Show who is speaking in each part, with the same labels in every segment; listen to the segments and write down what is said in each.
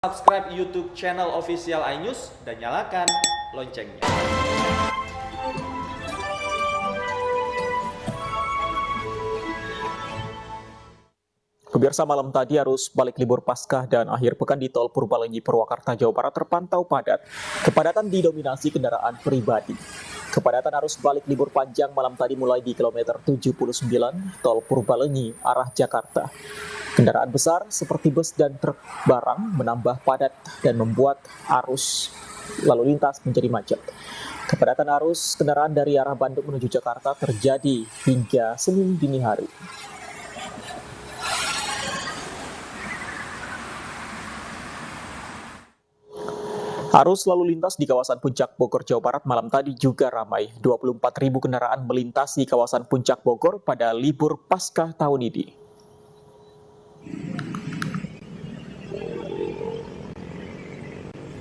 Speaker 1: Subscribe YouTube channel official iNews dan nyalakan loncengnya.
Speaker 2: Pemirsa, malam tadi arus balik libur Paskah dan akhir pekan di Tol Purbalenyi Purwakarta, Jawa Barat terpantau padat. Kepadatan didominasi kendaraan pribadi. Kepadatan arus balik libur panjang malam tadi mulai di kilometer 79 Tol Purbalenyi arah Jakarta. Kendaraan besar seperti bus dan truk barang menambah padat dan membuat arus lalu lintas menjadi macet. Kepadatan arus kendaraan dari arah Bandung menuju Jakarta terjadi hingga Senin dini hari. Arus lalu lintas di kawasan Puncak Bogor, Jawa Barat malam tadi juga ramai. 24.000 kendaraan melintasi kawasan Puncak Bogor pada libur Paskah tahun ini.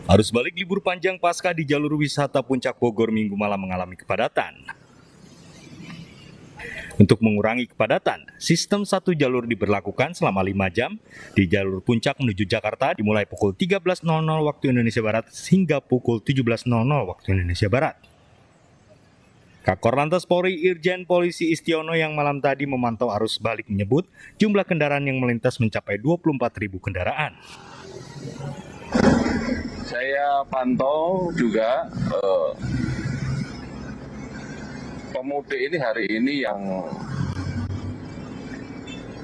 Speaker 3: Arus balik libur panjang Paskah di jalur wisata Puncak Bogor Minggu malam mengalami kepadatan. Untuk mengurangi kepadatan, sistem satu jalur diberlakukan selama 5 jam di jalur Puncak menuju Jakarta dimulai pukul 13.00 waktu Indonesia Barat hingga pukul 17.00 waktu Indonesia Barat. Kakor Lantas Polri Irjen Polisi Istiono yang malam tadi memantau arus balik menyebut jumlah kendaraan yang melintas mencapai 24.000 kendaraan.
Speaker 4: Saya pantau juga pemudik ini hari ini yang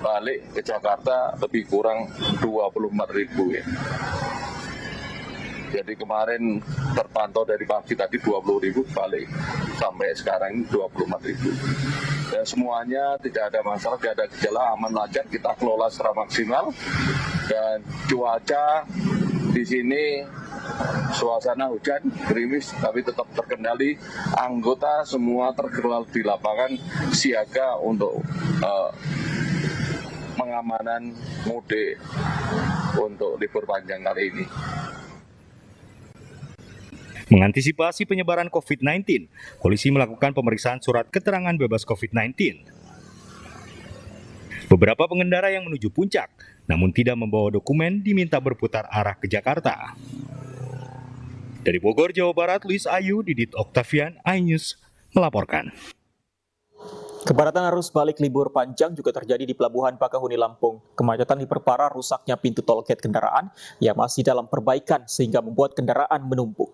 Speaker 4: balik ke Jakarta lebih kurang 24.000 ya. Jadi kemarin terpantau dari pagi tadi 20.000 balik sampai sekarang 24.000. Dan semuanya tidak ada masalah, tidak ada gejala, aman lancar, kita kelola secara maksimal. Dan cuaca di sini suasana hujan, gerimis, tapi tetap terkendali. Anggota semua tergelar di lapangan siaga untuk pengamanan mudik untuk libur panjang kali ini.
Speaker 3: Mengantisipasi penyebaran COVID-19, polisi melakukan pemeriksaan surat keterangan bebas COVID-19. Beberapa pengendara yang menuju puncak, namun tidak membawa dokumen, diminta berputar arah ke Jakarta. Dari Bogor, Jawa Barat, Luis Ayu, Didit Octavian, iNews melaporkan.
Speaker 2: Kepadatan arus balik libur panjang juga terjadi di Pelabuhan Bakahuni, Lampung. Kemacetan diperparah rusaknya pintu tol gate kendaraan yang masih dalam perbaikan sehingga membuat kendaraan menumpuk.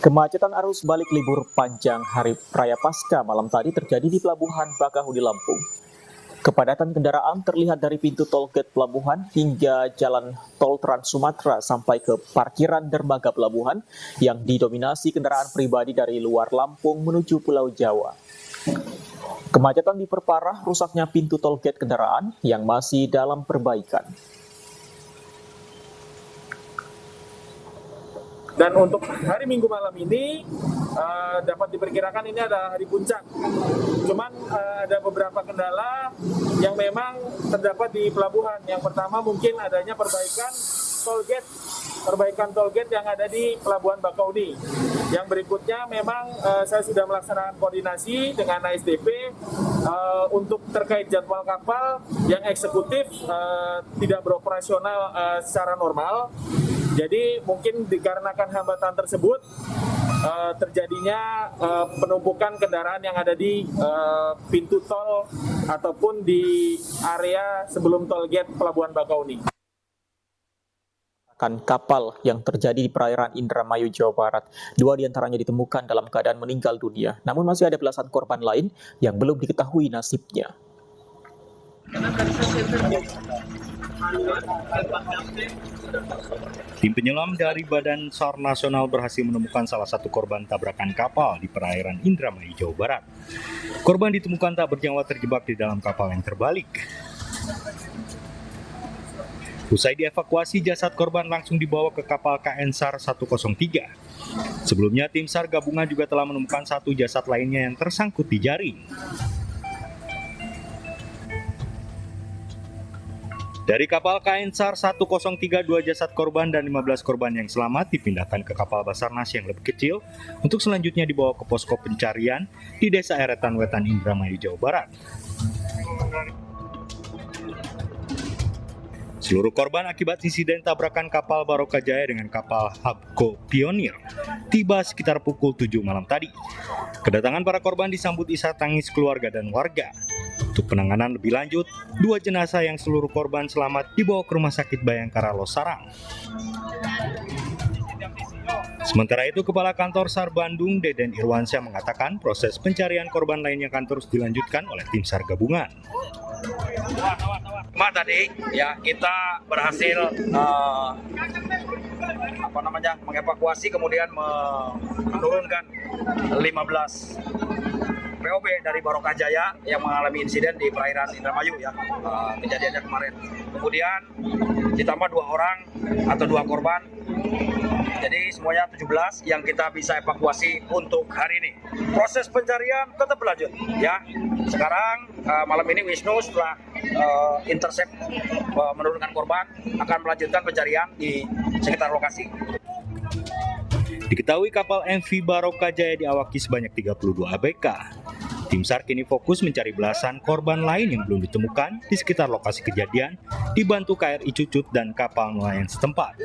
Speaker 2: Kemacetan arus balik libur panjang Hari Raya Paskah malam tadi terjadi di Pelabuhan Bakahuni, Lampung. Kepadatan kendaraan terlihat dari pintu tol gate pelabuhan hingga jalan tol Trans Sumatera sampai ke parkiran dermaga pelabuhan yang didominasi kendaraan pribadi dari luar Lampung menuju Pulau Jawa. Kemacetan diperparah rusaknya pintu tol gate kendaraan yang masih dalam perbaikan.
Speaker 5: Dan untuk hari Minggu malam ini dapat diperkirakan ini adalah hari puncak. Cuman ada beberapa kendala yang memang terdapat di pelabuhan. Yang pertama mungkin adanya perbaikan tol gate yang ada di Pelabuhan Bakahuni. Yang berikutnya memang saya sudah melaksanakan koordinasi dengan ASDP untuk terkait jadwal kapal yang eksekutif tidak beroperasional secara normal. Jadi mungkin dikarenakan hambatan tersebut terjadinya penumpukan kendaraan yang ada di pintu tol ataupun di area sebelum tol gate Pelabuhan Bakahuni.
Speaker 2: Kapal yang terjadi di perairan Indramayu, Jawa Barat. 2 diantaranya ditemukan dalam keadaan meninggal dunia. Namun masih ada belasan korban lain yang belum diketahui nasibnya.
Speaker 3: Tim penyelam dari Badan SAR Nasional berhasil menemukan salah satu korban tabrakan kapal di perairan Indramayu, Jawa Barat. Korban ditemukan tak bernyawa terjebak di dalam kapal yang terbalik. Usai dievakuasi, jasad korban langsung dibawa ke kapal KN SAR 103. Sebelumnya, tim SAR gabungan juga telah menemukan satu jasad lainnya yang tersangkut di jaring. Dari kapal KN SAR 103, 2 jasad korban dan 15 korban yang selamat dipindahkan ke kapal Basarnas yang lebih kecil untuk selanjutnya dibawa ke posko pencarian di Desa Eretan Wetan, Indramayu, Jawa Barat. Seluruh korban akibat insiden tabrakan kapal Baroka Jaya dengan kapal Habco Pionir tiba sekitar pukul 7 malam tadi. Kedatangan para korban disambut isak tangis keluarga dan warga. Untuk penanganan lebih lanjut, 2 jenazah yang seluruh korban selamat dibawa ke Rumah Sakit Bayangkara Losarang. Sementara itu, Kepala Kantor SAR Bandung, Deden Irwansyah, mengatakan proses pencarian korban lainnya akan terus dilanjutkan oleh tim SAR gabungan.
Speaker 6: Tadi ya kita berhasil mengevakuasi kemudian menurunkan 15 POB dari Baroka Jaya yang mengalami insiden di perairan Indramayu ya, kejadiannya kemarin. Kemudian ditambah 2 orang atau 2 korban. Jadi semuanya 17 yang kita bisa evakuasi untuk hari ini. Proses pencarian tetap berlanjut ya. Sekarang malam ini Wisnu setelah intercept menurunkan korban akan melanjutkan pencarian di sekitar lokasi.
Speaker 3: Diketahui kapal MV Baroka Jaya diawaki sebanyak 32 ABK. Tim SAR kini fokus mencari belasan korban lain yang belum ditemukan di sekitar lokasi kejadian, dibantu KRI Cucut dan kapal nelayan setempat.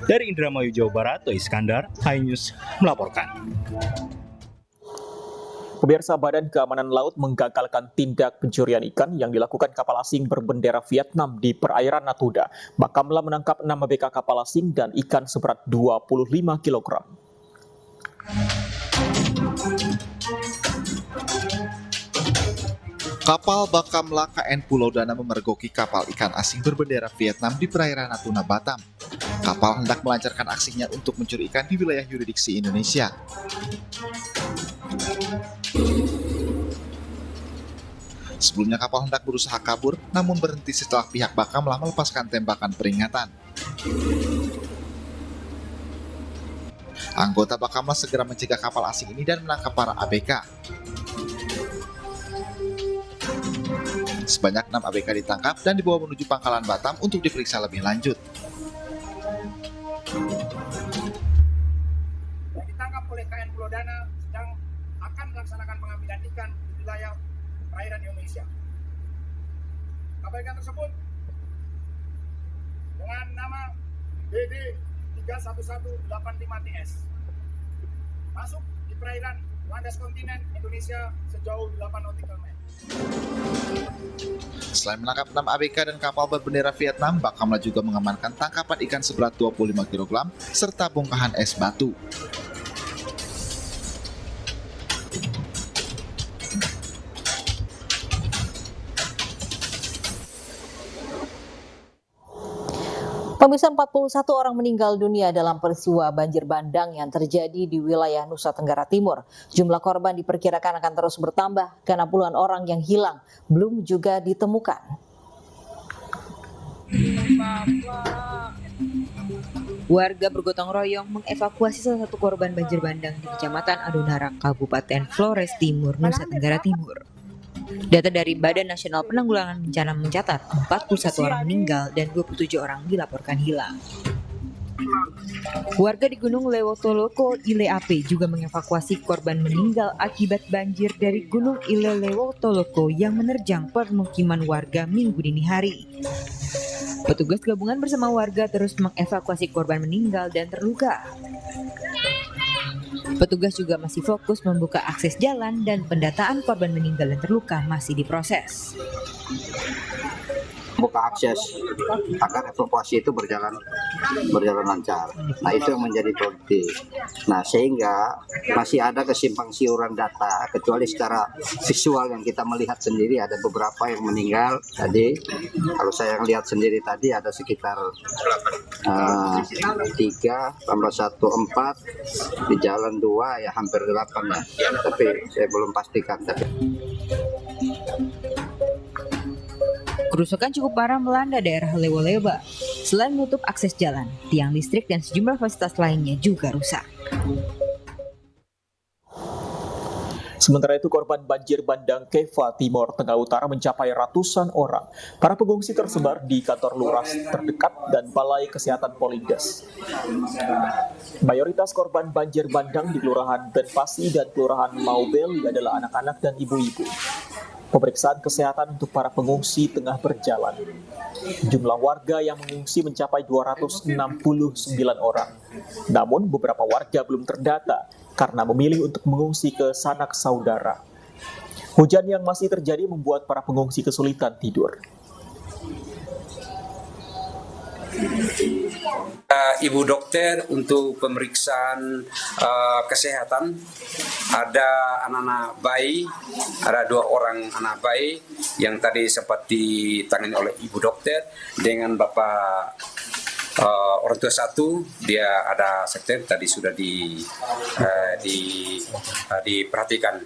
Speaker 3: Dari Indramayu, Jawa Barat, Toh Iskandar, iNews melaporkan.
Speaker 2: Pemirsa, Badan Keamanan Laut menggagalkan tindak pencurian ikan yang dilakukan kapal asing berbendera Vietnam di perairan Natuna. Bakamla menangkap 6 ABK kapal asing dan ikan seberat 25 kg.
Speaker 7: Kapal Bakamla KN Pulau Dana memergoki kapal ikan asing berbendera Vietnam di perairan Natuna, Batam. Kapal hendak melancarkan aksinya untuk mencuri ikan di wilayah yurisdiksi Indonesia. Sebelumnya kapal hendak berusaha kabur, namun berhenti setelah pihak Bakamla melepaskan tembakan peringatan. Anggota Bakamla segera mencegah kapal asing ini dan menangkap para ABK. Sebanyak 6 ABK ditangkap dan dibawa menuju Pangkalan Batam untuk diperiksa lebih lanjut.
Speaker 8: Yang ditangkap oleh KN Pulau Dana sedang akan melaksanakan pengambilan ikan di wilayah perairan Indonesia. Kapal ikan tersebut dengan nama BD 31185TS masuk di perairan landas kontinen Indonesia sejauh 8 nautical mile.
Speaker 7: Selain menangkap 6 ABK dan kapal berbendera Vietnam, Bakamla juga mengamankan tangkapan ikan seberat 25 kg serta bongkahan es batu.
Speaker 9: Pemirsa, 41 orang meninggal dunia dalam peristiwa banjir bandang yang terjadi di wilayah Nusa Tenggara Timur. Jumlah korban diperkirakan akan terus bertambah karena puluhan orang yang hilang belum juga ditemukan. Warga bergotong royong mengevakuasi salah satu korban banjir bandang di Kecamatan Adonara, Kabupaten Flores Timur, Nusa Tenggara Timur. Data dari Badan Nasional Penanggulangan Bencana mencatat 41 orang meninggal dan 27 orang dilaporkan hilang. Warga di Gunung Lewotoloko, Ile Ape juga mengevakuasi korban meninggal akibat banjir dari Gunung Ile Lewotoloko yang menerjang permukiman warga Minggu dini hari. Petugas gabungan bersama warga terus mengevakuasi korban meninggal dan terluka. Petugas juga masih fokus membuka akses jalan dan pendataan korban meninggal dan terluka masih diproses.
Speaker 10: Buka akses agar evakuasi itu berjalan lancar. Nah, itu yang menjadi prioritas. Nah, sehingga masih ada kesimpang siuran data, kecuali secara visual yang kita melihat sendiri ada beberapa yang meninggal. Tadi kalau saya lihat sendiri tadi ada sekitar 3 tambah 1 4 di jalan 2 ya hampir 8 ya. Tapi saya belum pastikan.
Speaker 9: Kerusakan cukup parah melanda daerah Lewoleba. Selain menutup akses jalan, tiang listrik dan sejumlah fasilitas lainnya juga rusak.
Speaker 2: Sementara itu, korban banjir bandang Keva Timor Tengah Utara mencapai ratusan orang. Para pengungsi tersebar di kantor lurah terdekat dan Balai Kesehatan Polindes. Mayoritas korban banjir bandang di Kelurahan Benpasi dan Kelurahan Maubel adalah anak-anak dan ibu-ibu. Pemeriksaan kesehatan untuk para pengungsi tengah berjalan. Jumlah warga yang mengungsi mencapai 269 orang. Namun beberapa warga belum terdata karena memilih untuk mengungsi ke sanak saudara. Hujan yang masih terjadi membuat para pengungsi kesulitan tidur.
Speaker 11: Ibu dokter untuk pemeriksaan kesehatan, ada anak-anak bayi, ada 2 orang anak bayi yang tadi sempat ditangani oleh ibu dokter dengan bapak orang tua 1, dia ada sekten tadi sudah diperhatikan.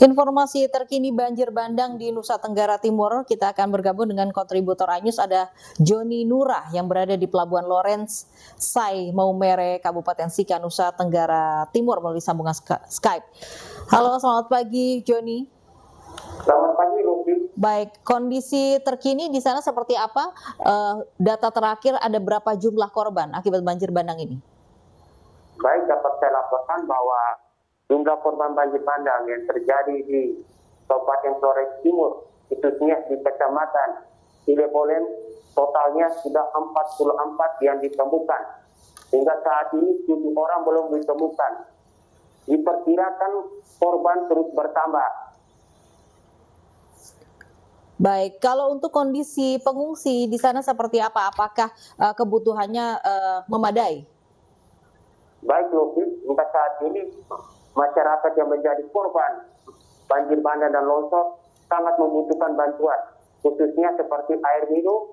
Speaker 12: Informasi terkini banjir bandang di Nusa Tenggara Timur, kita akan bergabung dengan kontributor iNews, ada Joni Nurah yang berada di Pelabuhan Lawrence, Sai Maumere, Kabupaten Sika, Nusa Tenggara Timur melalui sambungan Skype. Halo, selamat pagi Joni.
Speaker 13: Selamat pagi Rufi.
Speaker 12: Baik, kondisi terkini di sana seperti apa? Data terakhir ada berapa jumlah korban akibat banjir bandang ini?
Speaker 13: Baik, dapat saya laporkan bahwa jumlah korban banjir bandang yang terjadi di Kabupaten Flores Timur, khususnya di Kecamatan Ilebolen, totalnya sudah 44 yang ditemukan. Hingga saat ini 7 orang belum ditemukan. Diperkirakan korban terus bertambah.
Speaker 12: Baik, kalau untuk kondisi pengungsi di sana seperti apa? Apakah kebutuhannya memadai?
Speaker 13: Baik, Lufi, hingga saat ini masyarakat yang menjadi korban banjir bandang dan longsor sangat membutuhkan bantuan, khususnya seperti air minum,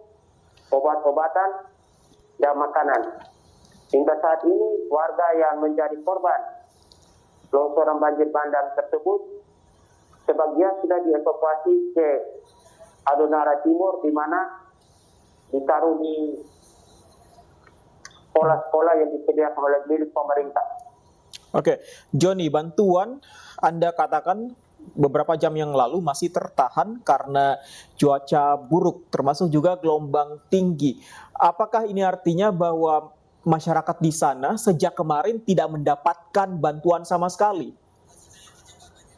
Speaker 13: obat-obatan, dan makanan. Hingga saat ini warga yang menjadi korban longsoran banjir bandang tersebut sebagian sudah dievakuasi ke Adonara Timur, di mana ditaruh di sekolah-sekolah yang disediakan oleh milik pemerintah.
Speaker 2: Oke, Joni, bantuan Anda katakan beberapa jam yang lalu masih tertahan karena cuaca buruk, termasuk juga gelombang tinggi. Apakah ini artinya bahwa masyarakat di sana sejak kemarin tidak mendapatkan bantuan sama sekali?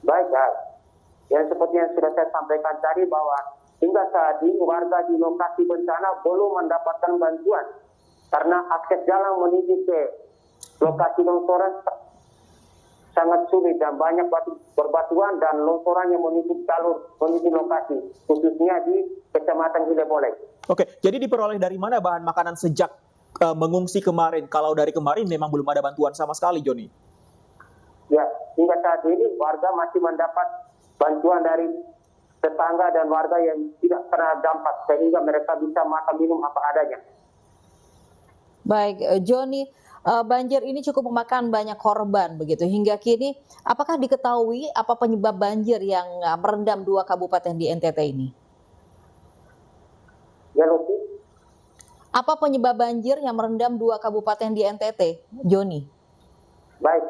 Speaker 13: Baik, yang seperti yang sudah saya sampaikan tadi bahwa hingga saat ini warga di lokasi bencana belum mendapatkan bantuan karena akses jalan menuju ke lokasi longsoran sangat sulit dan banyak berbatuan dan longsoran yang menuju lokasi, khususnya di Kecamatan Ilebolen.
Speaker 2: Oke, jadi diperoleh dari mana bahan makanan sejak mengungsi kemarin? Kalau dari kemarin memang belum ada bantuan sama sekali, Joni.
Speaker 13: Ya, hingga saat ini warga masih mendapat bantuan dari tetangga dan warga yang tidak pernah dampak, sehingga mereka bisa makan minum apa adanya.
Speaker 12: Baik, Joni, banjir ini cukup memakan banyak korban begitu hingga kini. Apakah diketahui apa penyebab banjir yang merendam 2 kabupaten di NTT ini?
Speaker 13: Ya, Luki.
Speaker 12: Apa penyebab banjir yang merendam 2 kabupaten di NTT, Joni?
Speaker 13: Baik,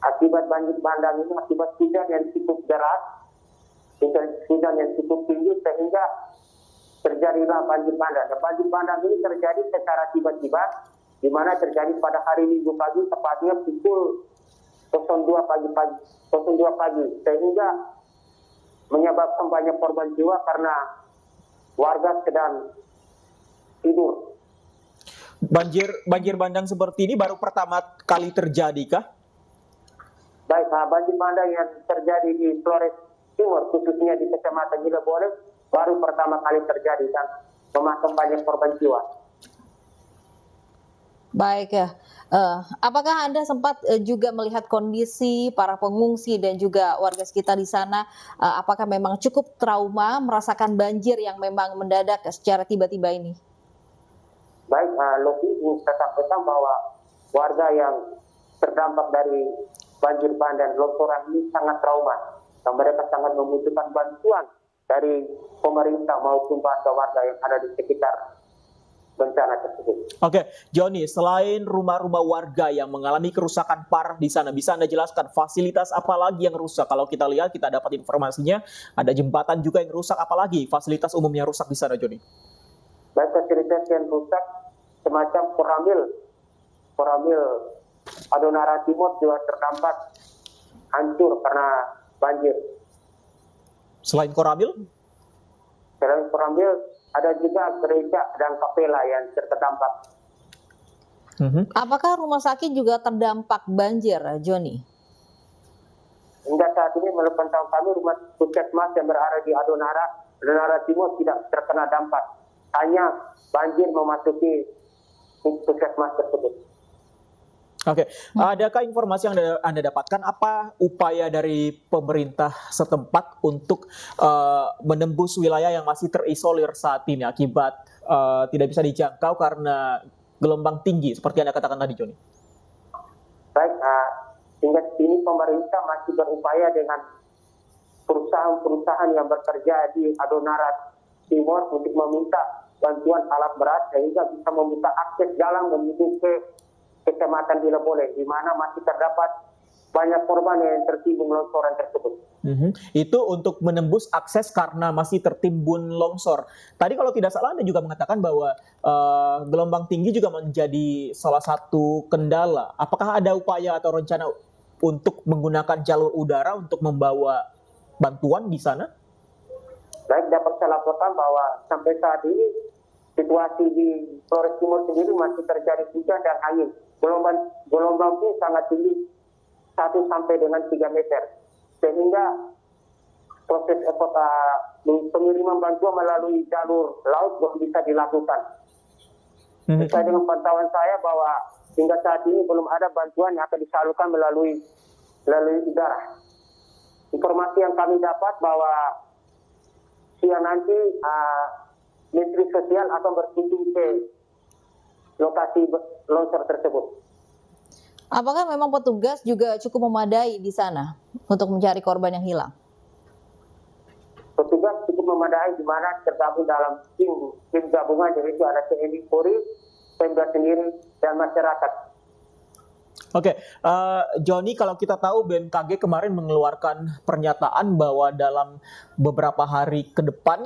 Speaker 13: akibat banjir bandang ini akibat hujan yang cukup deras, hujan yang cukup tinggi sehingga terjadilah banjir bandang. Dan banjir bandang ini terjadi secara tiba-tiba, di mana terjadi pada hari Minggu pagi, tepatnya pukul 02 pagi, sehingga menyebabkan banyak korban jiwa karena warga sedang tidur.
Speaker 2: Banjir bandang seperti ini baru pertama kali terjadi kah?
Speaker 13: Baik, banjir bandang yang terjadi di Flores Timur, khususnya di Kecamatan Ilebolen, baru pertama kali terjadi dan memakan banyak korban jiwa.
Speaker 12: Baik ya, apakah Anda sempat juga melihat kondisi para pengungsi dan juga warga sekitar di sana? Apakah memang cukup trauma merasakan banjir yang memang mendadak secara tiba-tiba ini?
Speaker 13: Baik, Loki, saya sampaikan bahwa warga yang terdampak dari banjir bandang dan longsoran ini sangat trauma dan mereka sangat membutuhkan bantuan dari pemerintah maupun warga yang ada di sekitar bencana tersebut.
Speaker 2: Oke, Joni, selain rumah-rumah warga yang mengalami kerusakan parah di sana, bisa Anda jelaskan fasilitas apa lagi yang rusak? Kalau kita lihat, kita dapat informasinya, ada jembatan juga yang rusak, apalagi fasilitas umum yang rusak di sana, Joni?
Speaker 13: Baik, fasilitas yang rusak semacam Koramil Adonara Timur juga terdampak hancur karena banjir.
Speaker 2: Selain Koramil?
Speaker 13: Selain Koramil, ada juga gereja dan kapela yang terdampak.
Speaker 12: Apakah rumah sakit juga terdampak banjir, Joni?
Speaker 13: Hingga saat ini menurut pantauan kami, rumah puskesmas yang berada di Adonara Timur tidak terkena dampak. Hanya banjir memasuki puskesmas tersebut.
Speaker 2: Oke, adakah informasi yang Anda dapatkan apa upaya dari pemerintah setempat untuk menembus wilayah yang masih terisolir saat ini akibat tidak bisa dijangkau karena gelombang tinggi seperti Anda katakan tadi, Joni?
Speaker 13: Baik, hingga kini pemerintah masih berupaya dengan perusahaan-perusahaan yang bekerja di Adonara Timur untuk meminta bantuan alat berat sehingga bisa membuka akses jalan menuju ke Kecamatan Dilebole, di mana masih terdapat banyak korban yang tertimbun longsoran tersebut.
Speaker 2: Itu untuk menembus akses karena masih tertimbun longsor. Tadi kalau tidak salah Anda juga mengatakan bahwa gelombang tinggi juga menjadi salah satu kendala. Apakah ada upaya atau rencana untuk menggunakan jalur udara untuk membawa bantuan di sana?
Speaker 13: Baik, dapat saya laporkan bahwa sampai saat ini situasi di Flores Timur sendiri masih terjadi hujan dan angin. Gelombang pun sangat tinggi 1 sampai dengan 3 meter. Sehingga proses pengiriman bantuan melalui jalur laut belum bisa dilakukan. Sesuai dengan pantauan saya bahwa hingga saat ini belum ada bantuan yang akan disalurkan melalui udara. Informasi yang kami dapat bahwa siang nanti Menteri Sosial akan berkunjung ke lokasi longsor tersebut.
Speaker 12: Apakah memang petugas juga cukup memadai di sana untuk mencari korban yang hilang?
Speaker 13: Petugas cukup memadai di mana tergabung dalam tim gabungan, yaitu ada TNI, Polri, Pemda sendiri, dan masyarakat.
Speaker 2: Oke, Joni, kalau kita tahu BMKG kemarin mengeluarkan pernyataan bahwa dalam beberapa hari ke depan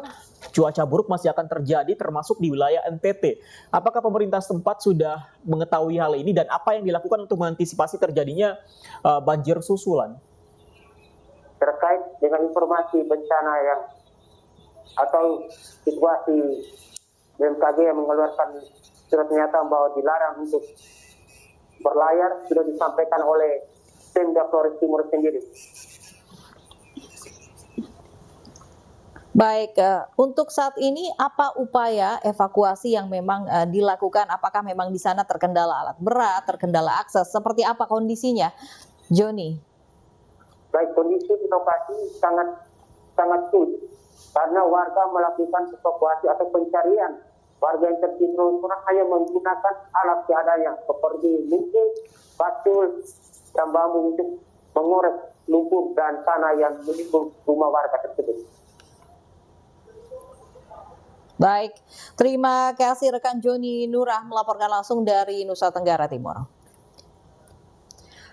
Speaker 2: cuaca buruk masih akan terjadi termasuk di wilayah NTT. Apakah pemerintah setempat sudah mengetahui hal ini dan apa yang dilakukan untuk mengantisipasi terjadinya banjir susulan?
Speaker 13: Terkait dengan informasi bencana yang atau situasi BMKG yang mengeluarkan surat pernyataan bahwa dilarang untuk berlayar sudah disampaikan oleh Pemda Flores Timur sendiri.
Speaker 12: Baik, untuk saat ini apa upaya evakuasi yang memang dilakukan? Apakah memang di sana terkendala alat berat, terkendala akses? Seperti apa kondisinya, Joni?
Speaker 13: Baik, kondisi di lokasi sangat sulit karena warga melakukan evakuasi atau pencarian. Warga yang tertimbun hanya menggunakan alat seadanya seperti gunting, batu, dan bambu untuk mengorek lumpur dan tanah yang menimbun rumah warga tersebut.
Speaker 12: Baik, terima kasih rekan Joni Nurah melaporkan langsung dari Nusa Tenggara Timur.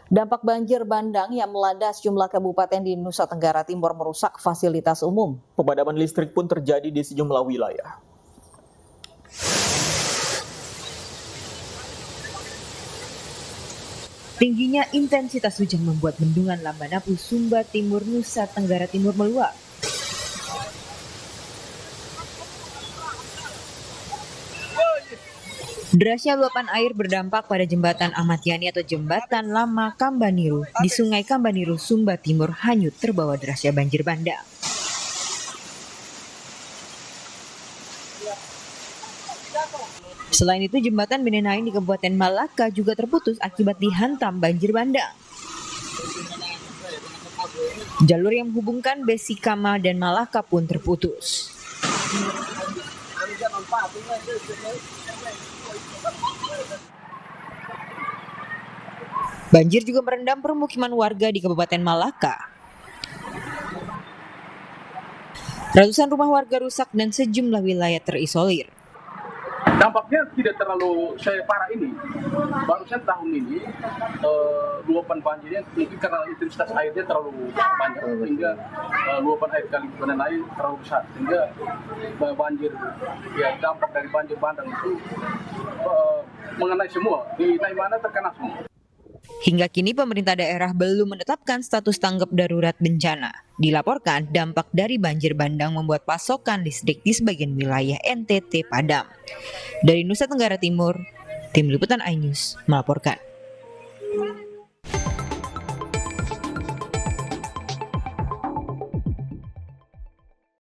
Speaker 12: Dampak banjir bandang yang melanda sejumlah kabupaten di Nusa Tenggara Timur merusak fasilitas umum.
Speaker 2: Pemadaman listrik pun terjadi di sejumlah wilayah.
Speaker 9: Tingginya intensitas hujan membuat bendungan Lambanapu, Sumba Timur, Nusa Tenggara Timur meluap. Derasnya luapan air berdampak pada jembatan Ahmad Yani atau jembatan lama Kambaniru di Sungai Kambaniru, Sumba Timur hanyut terbawa derasnya banjir bandang. Selain itu, jembatan Benenain di Kabupaten Malaka juga terputus akibat dihantam banjir bandang. Jalur yang menghubungkan Besikama dan Malaka pun terputus. Banjir juga merendam permukiman warga di Kabupaten Malaka. Ratusan rumah warga rusak dan sejumlah wilayah terisolir.
Speaker 14: Dampaknya tidak terlalu parah ini. Barusan tahun ini luapan banjirnya mungkin karena intensitas airnya terlalu banyak sehingga luapan air kali Benenain terlalu besar sehingga banjir dampak dari banjir bandang itu mengenai semua di mana terkena semua.
Speaker 9: Hingga kini pemerintah daerah belum menetapkan status tanggap darurat bencana. Dilaporkan dampak dari banjir bandang membuat pasokan listrik di sebagian wilayah NTT padam. Dari Nusa Tenggara Timur, Tim Liputan iNews melaporkan.